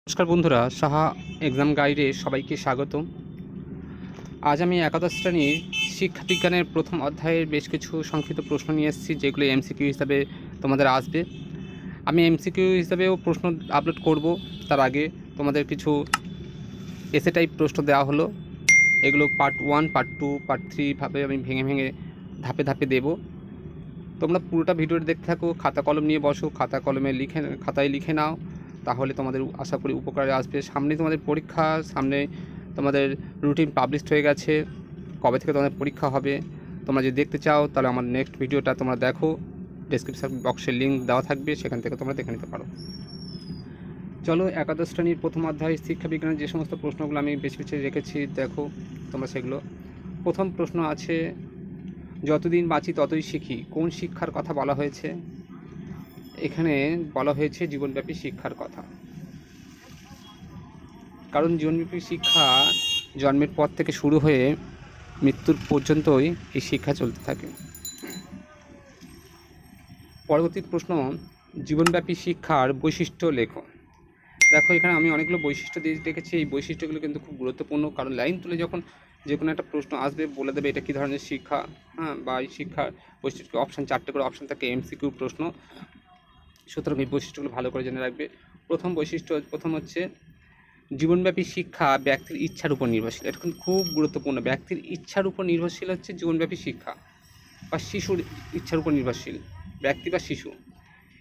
নমস্কার বন্ধুরা, সাহা এক্সাম গাইডে সবাইকে স্বাগত। আজ আমি একাদশ শ্রেণীর শিক্ষাবিজ্ঞানের প্রথম অধ্যায়ের বেশ কিছু সংক্ষিপ্ত প্রশ্ন নিয়ে এসেছি, যেগুলো এমসিকিউ হিসাবে তোমাদের আসবে। আমি এমসিকিউ হিসাবেও প্রশ্ন আপলোড করব। তার আগে তোমাদের কিছু এসে টাইপ প্রশ্ন দেওয়া হলো। এগুলো পার্ট 1, পার্ট 2, পার্ট 3 ভাবে আমি ভেঙে ভেঙে ধাপে ধাপে দেব। তোমরা পুরোটা ভিডিওটা দেখতে থাকো, খাতা কলম নিয়ে বসো, খাতায় লিখে নাও, তাহলে তোমাদের আশা করি উপকারে আসবে। সামনে তোমাদের পরীক্ষা, সামনে তোমাদের রুটিন পাবলিশড হয়ে গেছে, কবে থেকে তোমাদের পরীক্ষা হবে। তোমরা যদি দেখতে চাও তাহলে আমার নেক্সট ভিডিওটা তোমরা দেখো, ডেসক্রিপশন বক্সে লিঙ্ক দেওয়া থাকবে, সেখান থেকে তোমরা দেখে নিতে পারো। চলো, একাদশ শ্রেণীর প্রথম অধ্যায় শিক্ষাবিজ্ঞানের যে সমস্ত প্রশ্নগুলো আমি বেছে বেছে রেখেছি, দেখো তোমরা সেগুলো। প্রথম প্রশ্ন আছে, যতদিন বাঁচি ততই শিখি, কোন শিক্ষার কথা বলা হয়েছে? এখানে বলা হয়েছে জীবনব্যাপী শিক্ষার কথা। কারণ জীবনব্যাপী শিক্ষা জন্মের পর থেকে শুরু হয়ে মৃত্যুর পর্যন্তই এই শিক্ষা চলতে থাকে। পরবর্তী প্রশ্ন, জীবনব্যাপী শিক্ষার বৈশিষ্ট্য লেখো। দেখো, এখানে আমি অনেকগুলো বৈশিষ্ট্য দিয়ে রেখেছি। এই বৈশিষ্ট্যগুলো কিন্তু খুব গুরুত্বপূর্ণ, কারণ লাইন তুলে যখন যে কোনো একটা প্রশ্ন আসবে বলে দেবে এটা কী ধরনের শিক্ষা, বা এই শিক্ষার বৈশিষ্ট্য। অপশান 4টে করে অপশান থাকে, এমসিকিউ প্রশ্ন, সুতরাং এই বৈশিষ্ট্যগুলো ভালো করে জেনে রাখবে। প্রথম হচ্ছে, জীবনব্যাপী শিক্ষা ব্যক্তির ইচ্ছার উপর নির্ভরশীল। এটা কিন্তু খুব গুরুত্বপূর্ণ। ব্যক্তির ইচ্ছার উপর নির্ভরশীল হচ্ছে জীবনব্যাপী শিক্ষা, বা শিশুর ইচ্ছার উপর নির্ভরশীল, ব্যক্তি বা শিশু।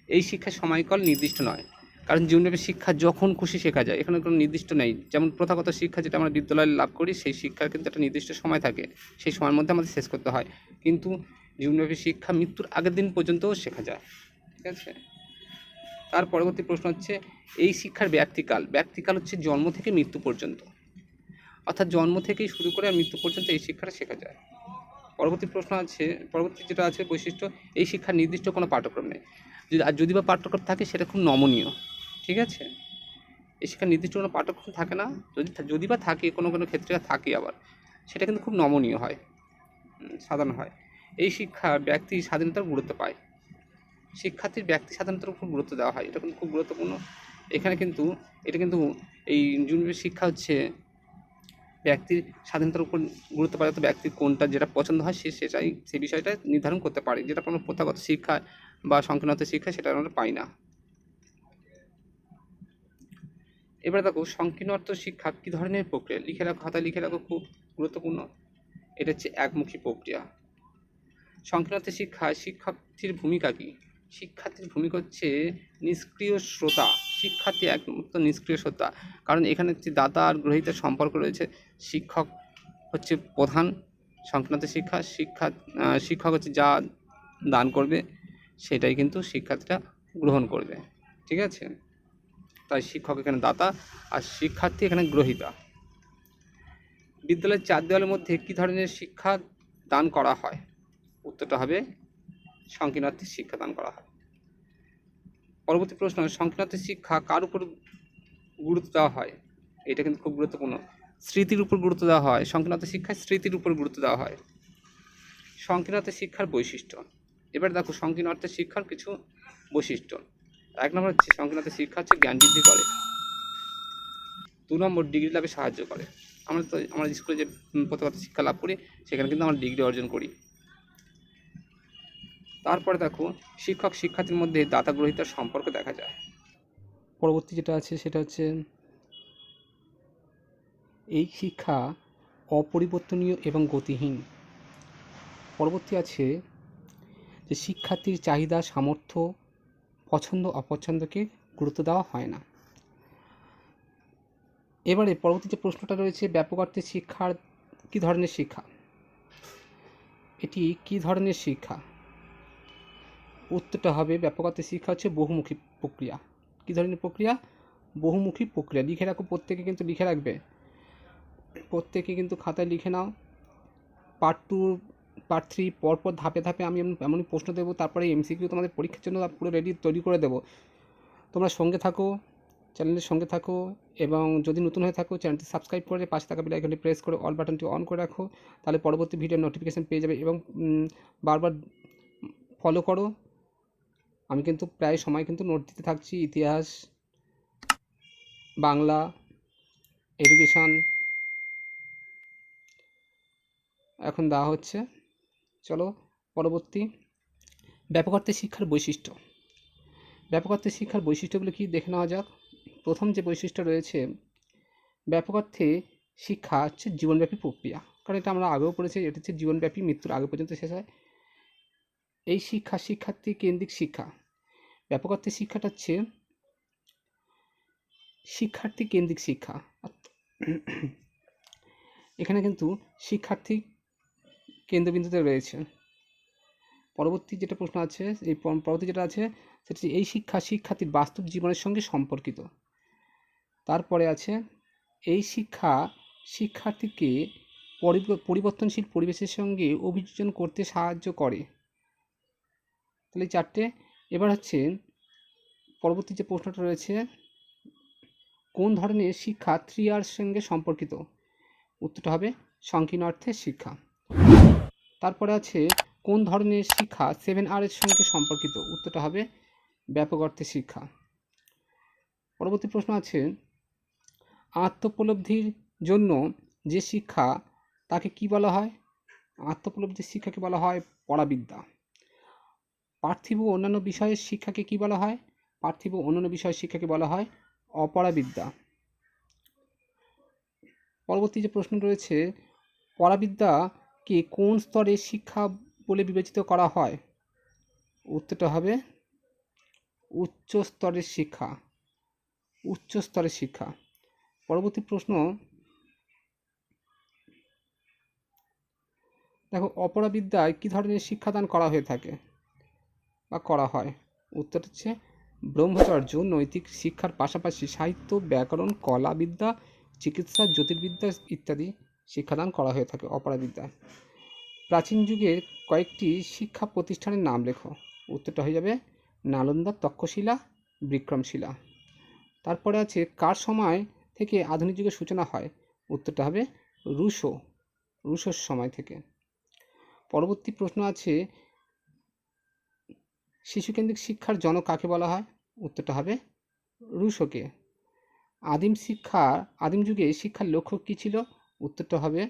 এই শিক্ষার সময়কাল নির্দিষ্ট নয়, কারণ জীবনব্যাপী শিক্ষা যখন খুশি শেখা যায়, এখানে কোনো নির্দিষ্ট নেই। যেমন প্রথাগত শিক্ষা যেটা আমরা বিদ্যালয়ে লাভ করি, সেই শিক্ষার কিন্তু একটা নির্দিষ্ট সময় থাকে, সেই সময়ের মধ্যে আমাদের শেষ করতে হয়। কিন্তু জীবনব্যাপী শিক্ষা মৃত্যুর আগের দিন পর্যন্তও শেখা যায়। ঠিক আছে। তার পরবর্তী প্রশ্ন হচ্ছে, এই শিক্ষার ব্যক্তিকাল হচ্ছে জন্ম থেকে মৃত্যু পর্যন্ত, অর্থাৎ জন্ম থেকেই শুরু করে মৃত্যু পর্যন্ত এই শিক্ষাটা শেখা যায়। পরবর্তী যেটা আছে বৈশিষ্ট্য, এই শিক্ষার নির্দিষ্ট কোনো পাঠ্যক্রম নেই। যদি বা পাঠ্যক্রম থাকে সেটা খুব নমনীয়। ঠিক আছে। এই শিক্ষার নির্দিষ্ট কোনো পাঠ্যক্রম থাকে না, যদি বা থাকে কোনো কোনো ক্ষেত্রে থাকে, আবার সেটা কিন্তু খুব নমনীয় হয়, সাধারণ হয়। এই শিক্ষা ব্যক্তি স্বাধীনতার গুরুত্ব পায়। শিক্ষার্থীর ব্যক্তি স্বাধীনতার উপর গুরুত্ব দেওয়া হয়, এটা কিন্তু খুব গুরুত্বপূর্ণ। এটা কিন্তু এই জীবনব্যাপী শিক্ষা হচ্ছে ব্যক্তির স্বাধীনতার উপর গুরুত্ব পায়, ব্যক্তির কোনটা যেটা পছন্দ হয় সেই বিষয়টা নির্ধারণ করতে পারে, যেটা কোনো প্রথাগত শিক্ষা বা সংকীর্ণত শিক্ষা সেটা আমরা পাই না। এবারে দেখো, সংকীর্ণত শিক্ষা কী ধরনের প্রক্রিয়া? খাতায় লিখে রাখো, খুব গুরুত্বপূর্ণ। এটা হচ্ছে একমুখী প্রক্রিয়া। সংকীর্ণত শিক্ষায় শিক্ষার্থীর ভূমিকা কী? শিক্ষার্থীর ভূমিকা হচ্ছে নিষ্ক্রিয় শ্রোতা। শিক্ষার্থী একমাত্র নিষ্ক্রিয় শ্রোতা, কারণ এখানে হচ্ছে দাতা আর গ্রহীতার সম্পর্ক রয়েছে। শিক্ষক হচ্ছে প্রধান। সংক্রান্ত শিক্ষক হচ্ছে যা দান করবে সেটাই কিন্তু শিক্ষার্থীরা গ্রহণ করবে। ঠিক আছে। তাই শিক্ষক এখানে দাতা আর শিক্ষার্থী এখানে গ্রহীতা। বিদ্যালয়ের 4 দেওয়ালের মধ্যে কী ধরনের শিক্ষা দান করা হয়? উত্তরটা হবে সংকীর্ণার্থী শিক্ষা দান করা হয়। পরবর্তী প্রশ্ন, সংকীর্ণার্থী শিক্ষা কার উপর গুরুত্ব দেওয়া হয়? এটা কিন্তু খুব গুরুত্বপূর্ণ। স্মৃতির উপর গুরুত্ব দেওয়া হয়। সংকীর্ণার্থী শিক্ষায় স্মৃতির উপর গুরুত্ব দেওয়া হয়। সংকীর্ণার্থী শিক্ষার বৈশিষ্ট্য। এবার দেখো, সংকীর্ণার্থী শিক্ষার কিছু বৈশিষ্ট্য। 1 নম্বর হচ্ছে, সংকীর্ণার্থী শিক্ষা হচ্ছে জ্ঞান বৃদ্ধি করে। 2 নম্বর, ডিগ্রি লাভে সাহায্য করে। আমরা স্কুলে যে প্রথাগত শিক্ষা লাভ করি, সেখানে কিন্তু আমরা ডিগ্রি অর্জন করি। তারপরে দেখো, শিক্ষক শিক্ষার্থীর মধ্যে দাতা গ্রহীতার সম্পর্ক দেখা যায়। পরবর্তী যেটা আছে সেটা হচ্ছে, এই শিক্ষা অপরিবর্তনীয় এবং গতিহীন। পরবর্তী আছে যে, শিক্ষার্থীর চাহিদা, সামর্থ্য, পছন্দ অপছন্দকে গুরুত্ব দেওয়া হয় না। এবারে পরবর্তী যে প্রশ্নটা রয়েছে, ব্যাপক অর্থে শিক্ষার কী ধরনের শিক্ষা? এটি কী ধরনের শিক্ষা? উত্তরটা হবে, ব্যাপক অর্থে শিক্ষা হচ্ছে বহুমুখী প্রক্রিয়া। কী ধরনের প্রক্রিয়া? বহুমুখী প্রক্রিয়া। লিখে রাখো, প্রত্যেকে কিন্তু লিখে রাখবে, প্রত্যেকে কিন্তু খাতায় লিখে নাও। পার্ট 2, পার্ট 3 পরপর ধাপে ধাপে আমি এমনই প্রশ্ন দেবো, তারপরে এমসিকিউ তোমাদের পরীক্ষার জন্য পুরো তৈরি করে দেবো। তোমরা সঙ্গে থাকো, চ্যানেলের সঙ্গে থাকো, এবং যদি নতুন হয়ে থাকো চ্যানেলটি সাবস্ক্রাইব করে পাশে থাকা বেল আইকনটি প্রেস করে অল বাটনটি অন করে রাখো, তাহলে পরবর্তী ভিডিওর নোটিফিকেশান পেয়ে যাবে। এবং বারবার ফলো করো। আমি কিন্তু প্রায় সময় কিন্তু নোট দিতে থাকছি, ইতিহাস, বাংলা, এডুকেশান এখন দেওয়া হচ্ছে। চলো পরবর্তী, ব্যাপক শিক্ষার বৈশিষ্ট্য। ব্যাপক শিক্ষার বৈশিষ্ট্যগুলো কি দেখে নেওয়া যাক। প্রথম যে বৈশিষ্ট্য রয়েছে, ব্যাপক অর্থে শিক্ষা হচ্ছে জীবনব্যাপী প্রক্রিয়া, কারণ এটা আমরা আগেও পড়েছি, এটা হচ্ছে জীবনব্যাপী, মৃত্যুর আগে পর্যন্ত শেষ হয়। এই শিক্ষা শিক্ষার্থী কেন্দ্রিক শিক্ষা। ব্যাপক অর্থে শিক্ষাটা হচ্ছে শিক্ষার্থী কেন্দ্রিক শিক্ষা। এখানে কিন্তু শিক্ষার্থী কেন্দ্রবিন্দুতে রয়েছে। পরবর্তী যেটা প্রশ্ন আছে, এই পরবর্তী যেটা আছে সেটা হচ্ছে এই শিক্ষা শিক্ষার্থীর বাস্তব জীবনের সঙ্গে সম্পর্কিত। তারপরে আছে এই শিক্ষা শিক্ষার্থীকে পরিবর্তনশীল পরিবেশের সঙ্গে অভিযোজন করতে সাহায্য করে। তাহলে এই চারটে। এবার হচ্ছে পরবর্তী যে প্রশ্নটা রয়েছে, কোন ধরনের শিক্ষা 3R সঙ্গে সম্পর্কিত? উত্তরটা হবে সংকীর্ণ অর্থের শিক্ষা। তারপরে আছে কোন ধরনের শিক্ষা 7R এর সঙ্গে সম্পর্কিত? উত্তরটা হবে ব্যাপক অর্থের শিক্ষা। পরবর্তী প্রশ্ন আছে, আত্মোপলব্ধির জন্য যে শিক্ষা তাকে কি বলা হয়? আত্মোপলব্ধির শিক্ষাকে বলা হয় পরাবিদ্যা। পার্থিব অন্যান্য বিষয়ের শিক্ষাকে কি বলা হয়? পার্থিব অন্যান্য বিষয়ের শিক্ষাকে বলা হয় অপরাবিদ্যা। পরবর্তী যে প্রশ্ন রয়েছে, পরাবিদ্যাকে কোন স্তরের শিক্ষা বলে বিবেচিত করা হয়? উত্তরটা হবে উচ্চ স্তরের শিক্ষা। উচ্চ স্তরের শিক্ষা। পরবর্তী প্রশ্ন দেখো, অপরাবিদ্যায় কী ধরনের শিক্ষাদান করা হয়ে থাকে বা করা হয়? উত্তর হচ্ছে ব্রহ্মচর্য, নৈতিক শিক্ষার পাশাপাশি সাহিত্য, ব্যাকরণ, কলা বিদ্যা, চিকিৎসা, জ্যোতির্বিদ্যা ইত্যাদি শিক্ষাদান করা হয়ে থাকে অপরাবিদ্যায়। প্রাচীন যুগের কয়েকটি শিক্ষা প্রতিষ্ঠানের নাম লেখো। উত্তরটা হয়ে যাবে নালন্দা, তক্ষশিলা, বিক্রমশিলা। তারপরে আছে কার সময় থেকে আধুনিক যুগের সূচনা হয়? উত্তরটা হবে রুশোর সময় থেকে। পরবর্তী প্রশ্ন আছে, শিশুকেন্দ্রিক শিক্ষার জনক কাকে বলা হয়? উত্তরটা হবে রুশোকে। আদিম যুগে শিক্ষার লক্ষ্য কী ছিল? উত্তরটা হবে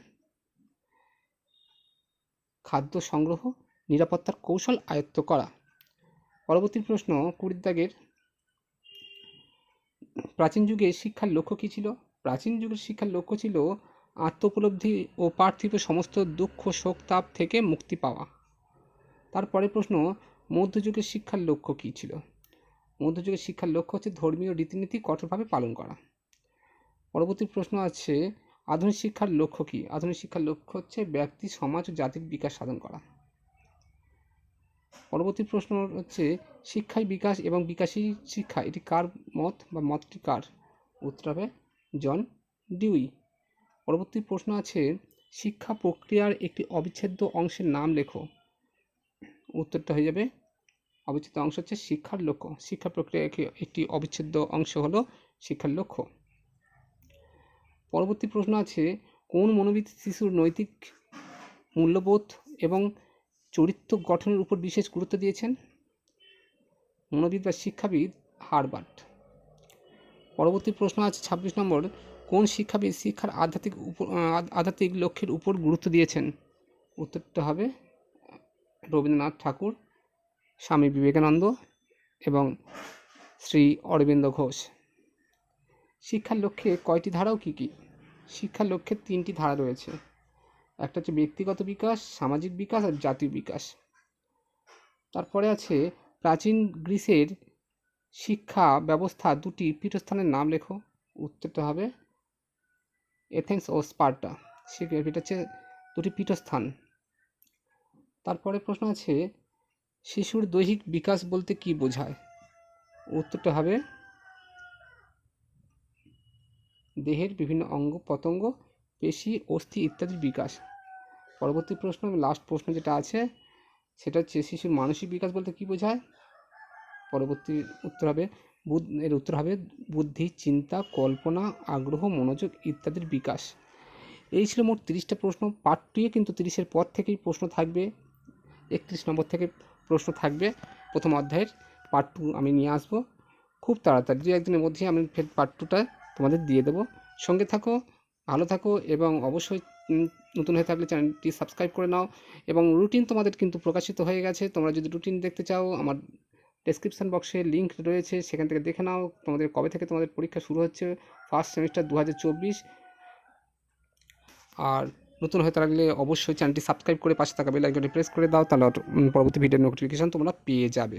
খাদ্য সংগ্রহ, নিরাপত্তার কৌশল আয়ত্ত করা। পরবর্তী প্রশ্ন 20 দাগের, প্রাচীন যুগে শিক্ষার লক্ষ্য কী ছিল? প্রাচীন যুগের শিক্ষার লক্ষ্য ছিল আত্মোপলব্ধি ও পার্থিব সমস্ত দুঃখ শোক তাপ থেকে মুক্তি পাওয়া। তারপরে প্রশ্ন, মধ্যযুগের শিক্ষার লক্ষ্য কী ছিল? মধ্যযুগের শিক্ষার লক্ষ্য হচ্ছে ধর্মীয় রীতিনীতি কঠোরভাবে পালন করা। পরবর্তী প্রশ্ন আছে, আধুনিক শিক্ষার লক্ষ্য কী? আধুনিক শিক্ষার লক্ষ্য হচ্ছে ব্যক্তি, সমাজ ও জাতির বিকাশ সাধন করা। পরবর্তী প্রশ্ন হচ্ছে, শিক্ষায় বিকাশ এবং বিকাশী শিক্ষা এটি কার মত বা মতটি কার? উত্তর হবে জন ডিউই। পরবর্তী প্রশ্ন আছে, শিক্ষা প্রক্রিয়ার একটি অবিচ্ছেদ্য অংশের নাম লেখো। উত্তরটা হয়ে যাবে অবিচ্ছেদ্য অংশ হচ্ছে শিক্ষার লক্ষ্য। শিক্ষা প্রক্রিয়ার একটি অবিচ্ছেদ্য অংশ হলো শিক্ষার লক্ষ্য। পরবর্তী প্রশ্ন আছে, কোন মনোবিদ শিশুর নৈতিক মূল্যবোধ এবং চরিত্র গঠনের উপর বিশেষ গুরুত্ব দিয়েছেন? মনোবিদ বা শিক্ষাবিদ হারবার্ট। পরবর্তী প্রশ্ন আছে 26 নম্বর, কোন শিক্ষাবিদ শিক্ষার আধ্যাত্মিক লক্ষ্যের উপর গুরুত্ব দিয়েছেন? উত্তরটা হবে রবীন্দ্রনাথ ঠাকুর, স্বামী বিবেকানন্দ এবং শ্রী অরবিন্দ ঘোষ। শিক্ষার লক্ষ্যে কয়টি ধারাও কী কী? শিক্ষার লক্ষ্যে 3টি ধারা রয়েছে। একটা হচ্ছে ব্যক্তিগত বিকাশ, সামাজিক বিকাশ আর জাতীয় বিকাশ। তারপরে আছে প্রাচীন গ্রিসের শিক্ষা ব্যবস্থা 2টি পীঠস্থানের নাম লেখো। উত্তরটা হবে এথেন্স ও স্পার্টা। এটা হচ্ছে 2টি পীঠস্থান। তারপরে প্রশ্ন আছে, শিশুর দৈহিক বিকাশ বলতে কি বোঝায়? উত্তরটা হবে দেহের বিভিন্ন অঙ্গ প্রত্যঙ্গ, পেশি, অস্থি ইত্যাদির বিকাশ। পরবর্তী প্রশ্ন, লাস্ট প্রশ্ন যেটা আছে সেটা হচ্ছে, শিশুর মানসিক বিকাশ বলতে কি বোঝায়? পরবর্তী উত্তর হবে এর উত্তর হবে বুদ্ধি, চিন্তা, কল্পনা, আগ্রহ, মনোযোগ ইত্যাদির বিকাশ। এই ছিল মোট 30টা প্রশ্ন। পার্ট 2-এ কিন্তু 30-এর পর থেকেই প্রশ্ন থাকবে, 31 নম্বর থেকে প্রশ্ন থাকবে প্রথম অধ্যায়ের। পার্ট 2 আমি নিয়ে আসবো খুব তাড়াতাড়ি, 2-1 দিনের মধ্যেই আমি ফের পার্ট 2টা তোমাদের দিয়ে দেবো। সঙ্গে থাকো, ভালো থাকো এবং অবশ্যই নতুন হয়ে থাকলে চ্যানেলটি সাবস্ক্রাইব করে নাও। এবং রুটিন তোমাদের কিন্তু প্রকাশিত হয়ে গেছে। তোমরা যদি রুটিন দেখতে চাও আমার ডেসক্রিপশান বক্সে লিঙ্ক রয়েছে, সেখান থেকে দেখে নাও তোমাদের কবে থেকে তোমাদের পরীক্ষা শুরু হচ্ছে, ফার্স্ট সেমিস্টার 2024। আর নতুন হয়ে থাকলে অবশ্যই চ্যানেলটি সাবস্ক্রাইব করে পাশে থাকা বেল আইকনটি প্রেস করে দাও, তাহলে পরবর্তী ভিডিওর নোটিফিকেশান তোমরা পেয়ে যাবে।